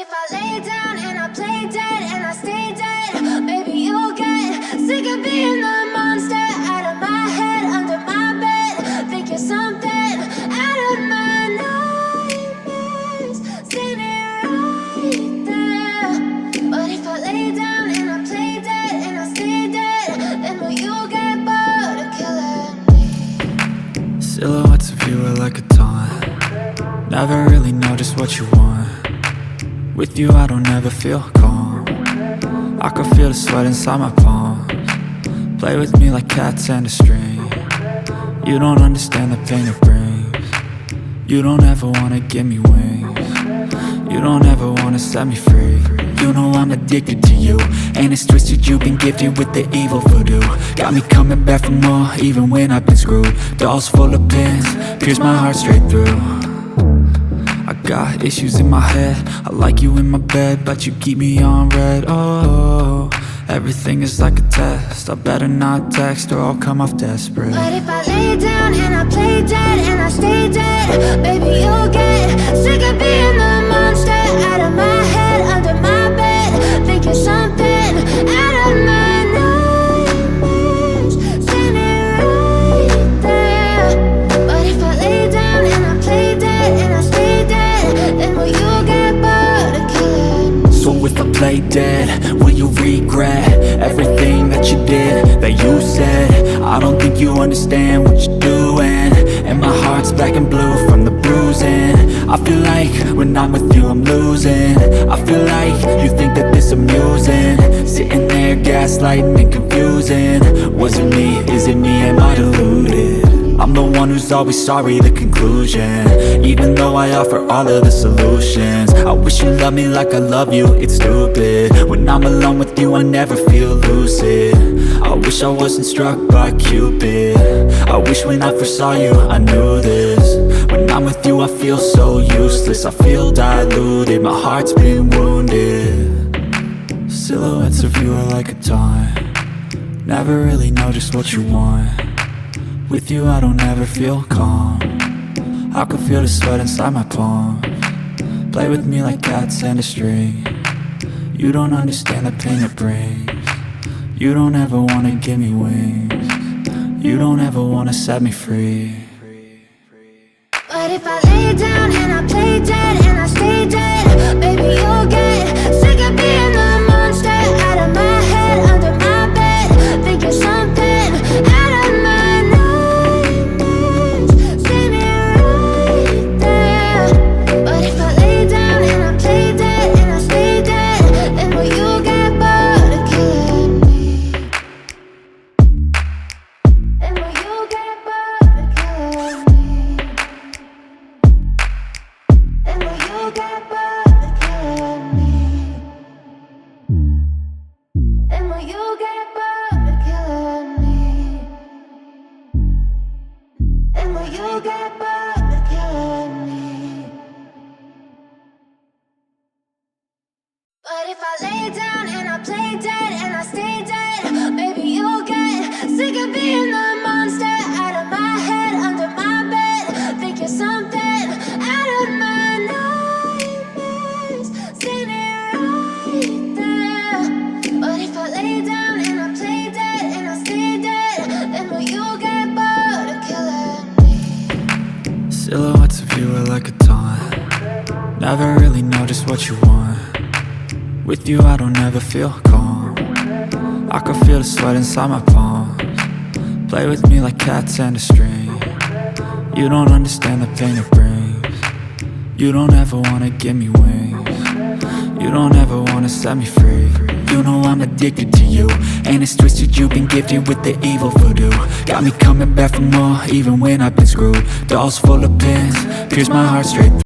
if I lay down and I play dead and I stay dead, maybe you'll get sick of being the monster out of my head, under my bed. Think you're something out of my nightmares, standing right there. But if I lay down and I play dead and I stay dead, then will you get bored of killing me? Silhouettes of you are like a taunt. Never really know just what you want. With you I don't ever feel calm. I can feel the sweat inside my palms. Play with me like cats and a string. You don't understand the pain it brings. You don't ever wanna give me wings. You don't ever wanna set me free. You know I'm addicted to you, and it's twisted, you've been gifted with the evil voodoo. Got me coming back for more, even when I've been screwed. Dolls full of pins, pierce my heart straight through. I got issues in my head, I like you in my bed, but you keep me on red. Oh, everything is like a test. I better not text or I'll come off desperate. But if I lay down and I play dead and I stay dead, baby you'll get sick of being the monster out of my head, under my bed. Think you're something out of my nightmares, standing right there. But if I lay down and I play dead and I stay dead, then will you get bored of killing me? So if I play dead, will you regret everything that you did, that you said? I don't think you understand what you're doing, and my heart's black and blue from the bruising. I feel like when I'm with you I'm losing. I feel like you think that this amusing, sitting there gaslighting and confusing. Was it me? Is it me? Am I deluded? I'm the one who's always sorry, the conclusion, even though I offer all of the solutions. I wish you loved me like I love you, it's stupid. When I'm alone with you I never feel lucid. I wish I wasn't struck by Cupid. I wish when I first saw you I knew this. When I'm with you I feel so useless, I feel diluted, my heart's been wounded. Silhouettes of you are like a taunt. Never really know just what you want. With you I don't ever feel calm. I can feel the sweat inside my palms. Play with me like cats and a string. You don't understand the pain it brings. You don't ever wanna give me wings. You don't ever wanna set me free. But if I lay down and I play dead and I stay dead, baby you'll get sick of being the monster out of my head, under my bed. Think you're something out of my nightmares, standing right there. But if I lay down and I play dead and I stay dead, then will you get bored of killing me? Then will you get bored of killing me? And will you get bored of killing me? And will you get bored of killing me? And will you get bored of killing me? But if I lay down and I play dead and I stay dead, maybe you'll get sick of being the monster out of my head, under my bed. Think you're something out of my nightmares, standing right there. But if I lay down and I play dead and I stay dead, then will you get bored of killing me? Silhouettes of you are like a taunt. Never really know just what you want. With you I don't ever feel calm. I can feel the sweat inside my palms. Play with me like cats and a string. You don't understand the pain it brings. You don't ever wanna give me wings. You don't ever wanna set me free. You know I'm addicted to you, and it's twisted, you've been gifted with the evil voodoo. Got me coming back for more, even when I've been screwed. Dolls full of pins, pierce my heart straight through.